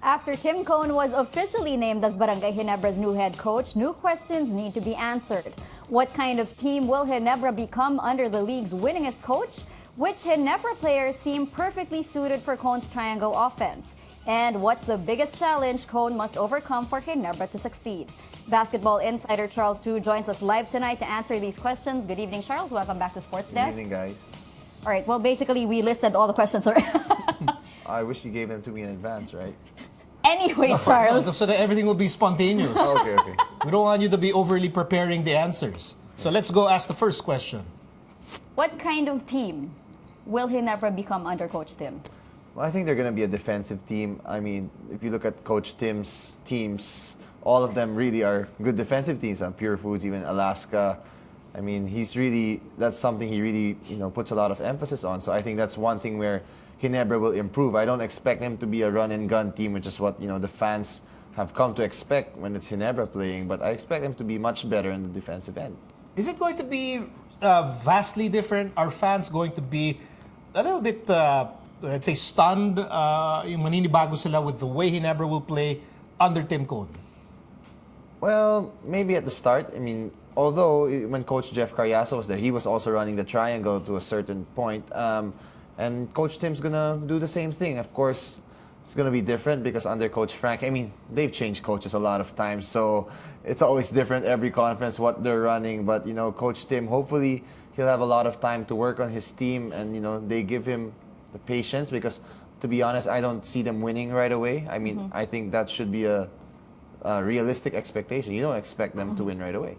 After Tim Cohn was officially named as Barangay Ginebra's new head coach, new questions need to be answered. What kind of team will Ginebra become under the league's winningest coach? Which Ginebra players seem perfectly suited for Cohn's triangle offense? And what's the biggest challenge Cohn must overcome for Ginebra to succeed? Basketball insider Charles Chu joins us live tonight to answer these questions. Good evening, Charles. Welcome back to Sports Desk. Good evening, guys. All right, well, basically, we listed all the questions. I wish you gave them to me in advance, right? Anyway, Charles. So that everything will be spontaneous. Okay. We don't want you to be overly preparing the answers. So let's go ask the first question. What kind of team will Ginebra become under Coach Tim? Well, I think they're going to be a defensive team. I mean, if you look at Coach Tim's teams, all of them really are good defensive teams. On Pure Foods, even Alaska. I mean, that's something he really, puts a lot of emphasis on. So I think that's one thing where Ginebra will improve. I don't expect him to be a run-and-gun team, which is what, the fans have come to expect when it's Ginebra playing. But I expect him to be much better in the defensive end. Is it going to be vastly different? Are fans going to be a little bit, let's say, stunned? Maninibago sila with the way Ginebra will play under Tim Cohn? Well, maybe at the start. I mean, although when Coach Jeff Carriazo was there, he was also running the triangle to a certain point. And Coach Tim's going to do the same thing. Of course, it's going to be different because under Coach Frank, I mean, they've changed coaches a lot of times. So it's always different every conference, what they're running. But, Coach Tim, hopefully he'll have a lot of time to work on his team. And, they give him the patience because, to be honest, I don't see them winning right away. I mean, I think that should be a realistic expectation. You don't expect them to win right away.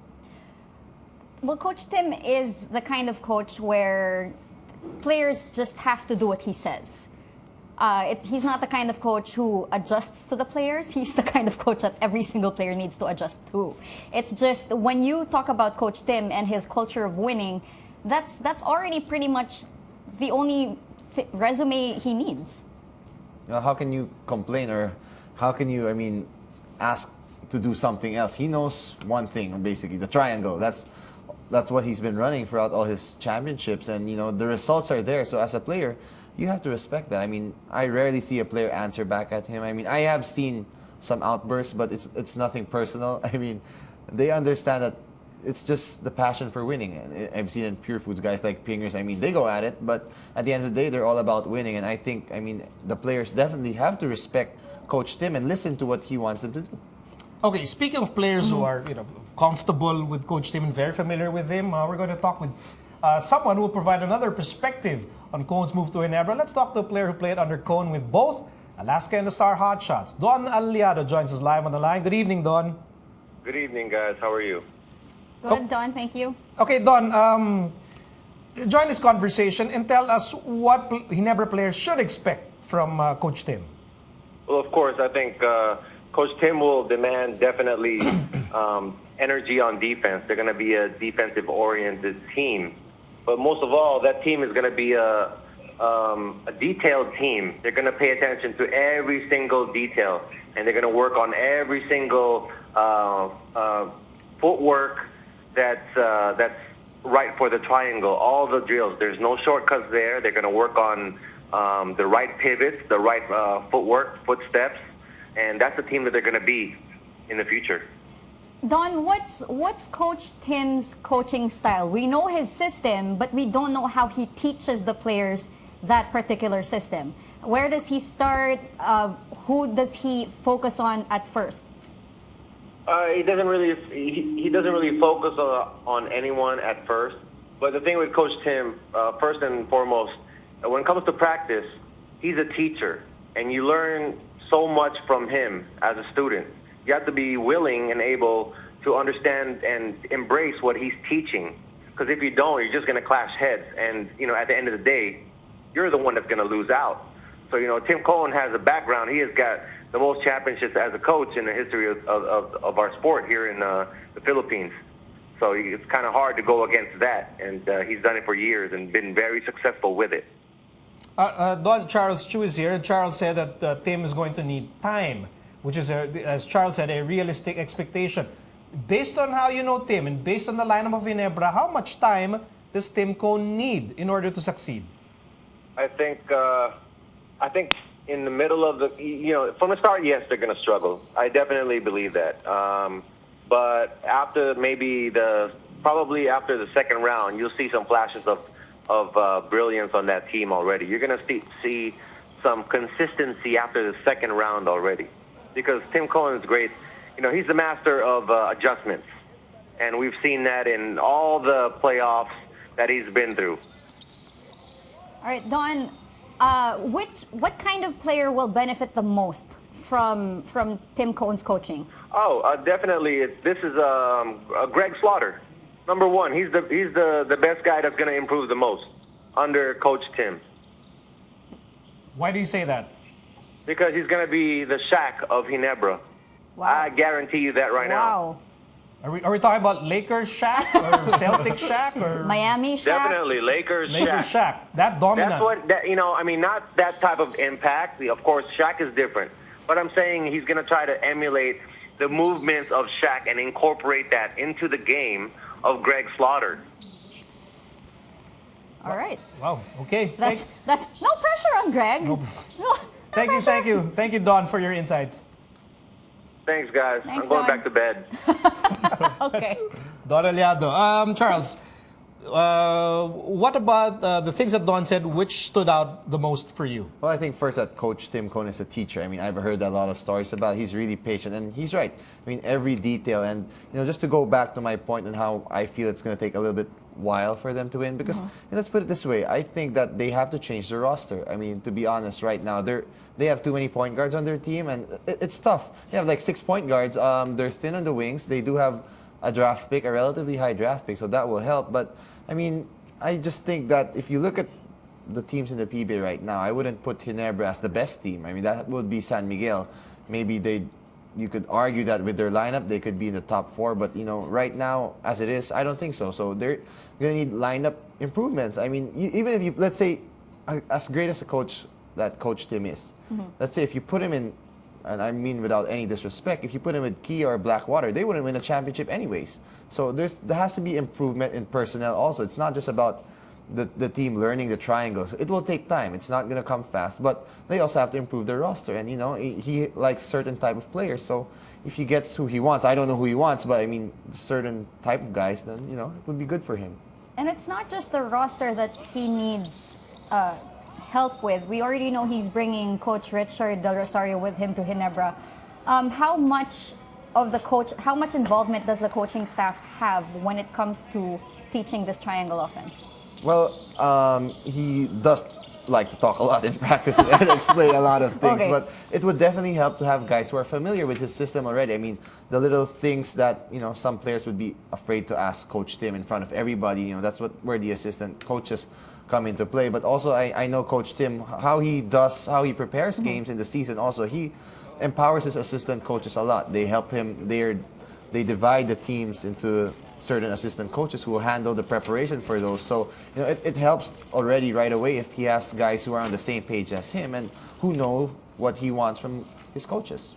Well, Coach Tim is the kind of coach where players just have to do what he says. He's not the kind of coach who adjusts to the players. He's the kind of coach that every single player needs to adjust to. It's just when you talk about Coach Tim and his culture of winning, that's already pretty much the only resume he needs. How can you complain or how can you, ask to do something else? He knows one thing, basically, the triangle. That's what he's been running throughout all his championships, and the results are there. So as a player, you have to respect that. I mean, I rarely see a player answer back at him. I mean, I have seen some outbursts, but it's nothing personal. I mean, they understand that it's just the passion for winning. I've seen in Pure Foods guys like Pingers. I mean, they go at it, but at the end of the day, they're all about winning. And I think, the players definitely have to respect Coach Tim and listen to what he wants them to do. Okay, speaking of players who are comfortable with Coach Tim and very familiar with him, we're going to talk with someone who will provide another perspective on Cohn's move to Ginebra. Let's talk to a player who played under Cohn with both Alaska and the Star Hotshots. Don Allado joins us live on the line. Good evening, Don. Good evening, guys. How are you? Good, Don. Thank you. Okay, Don, join this conversation and tell us what Ginebra players should expect from Coach Tim. Well, of course, I think Coach Tim will demand definitely energy on defense. They're going to be a defensive-oriented team. But most of all, that team is going to be a detailed team. They're going to pay attention to every single detail, and they're going to work on every single footwork that's right for the triangle. All the drills. There's no shortcuts there. They're going to work on the right pivots, the right footwork, footsteps, and that's the team that they're going to be in the future. Don, what's Coach Tim's coaching style? We know his system, but we don't know how he teaches the players that particular system. Where does he start? Who does he focus on at first? He doesn't really focus on anyone at first. But the thing with Coach Tim, first and foremost, when it comes to practice, he's a teacher, and you learn so much from him as a student. You have to be willing and able to understand and embrace what he's teaching. Because if you don't, you're just going to clash heads. And, at the end of the day, you're the one that's going to lose out. So, Tim Cohn has a background. He has got the most championships as a coach in the history of our sport here in the Philippines. So it's kind of hard to go against that. And he's done it for years and been very successful with it. Don, Charles Chu is here. Charles said that Tim is going to need time, which is, as Charles said, a realistic expectation. Based on how you know Tim and based on the lineup of Ginebra, how much time does Tim Cohn need in order to succeed? I think in the middle of the, from the start, yes, they're going to struggle. I definitely believe that. But after probably after the second round, you'll see some flashes of brilliance on that team already. You're going to see some consistency after the second round already, because Tim Cohen is great. He's the master of adjustments, and we've seen that in all the playoffs that he's been through. All right, Don, what kind of player will benefit the most from Tim Cohen's coaching? Oh, definitely. This is Greg Slaughter. Number one, he's the best guy that's going to improve the most under Coach Tim. Why do you say that? Because he's going to be the Shaq of Ginebra. Wow. I guarantee you that right now. Wow. Are we talking about Lakers Shaq or Celtics Shaq or Miami Shaq? Definitely Lakers Shaq? That dominant. That's what not that type of impact. Of course, Shaq is different. But I'm saying he's going to try to emulate the movements of Shaq and incorporate that into the game of Greg Slaughter. All right. Wow. Okay. That's no pressure on Greg. No Thank you, Don, for your insights. Thanks, guys. Thanks, I'm going Don. back to bed. Okay. Don Allado. Charles, what about the things that Don said, which stood out the most for you? Well, I think first that Coach Tim Cohen is a teacher. I mean, I've heard a lot of stories about it. He's really patient, and he's right. I mean, every detail. And, just to go back to my point and how I feel it's going to take a little bit while for them to win, because let's put it this way, I think that they have to change their roster. I mean, to be honest, right now, they have too many point guards on their team, and it's tough. They have like 6 point guards. They're thin on the wings. They do have a draft pick, a relatively high draft pick, so that will help. But I mean, I just think that if you look at the teams in the PBA right now, I wouldn't put Ginebra as the best team. I mean, that would be San Miguel. Maybe you could argue that with their lineup, they could be in the top 4. But, right now, as it is, I don't think so. So they're going to need lineup improvements. I mean, even if you, let's say, as great as a coach that Coach Tim is, let's say if you put him in, and I mean without any disrespect, if you put him with Kia or Blackwater, they wouldn't win a championship anyways. So there has to be improvement in personnel also. It's not just about the team learning the triangles. It will take time. It's not going to come fast. But they also have to improve their roster. And, he likes certain type of players. So if he gets who he wants, I don't know who he wants, but I mean, certain type of guys, then, it would be good for him. And it's not just the roster that he needs help with. We already know he's bringing Coach Richard Del Rosario with him to Ginebra. How much involvement does the coaching staff have when it comes to teaching this triangle offense? Well, he does like to talk a lot in practice and explain a lot of things, Okay. but it would definitely help to have guys who are familiar with his system already. I mean, the little things that, some players would be afraid to ask Coach Tim in front of everybody, that's where the assistant coaches come into play. But also, I know Coach Tim, how he prepares games in the season. Also, he empowers his assistant coaches a lot. They help him. They divide the teams into certain assistant coaches who will handle the preparation for those. So, it helps already right away if he has guys who are on the same page as him and who know what he wants from his coaches.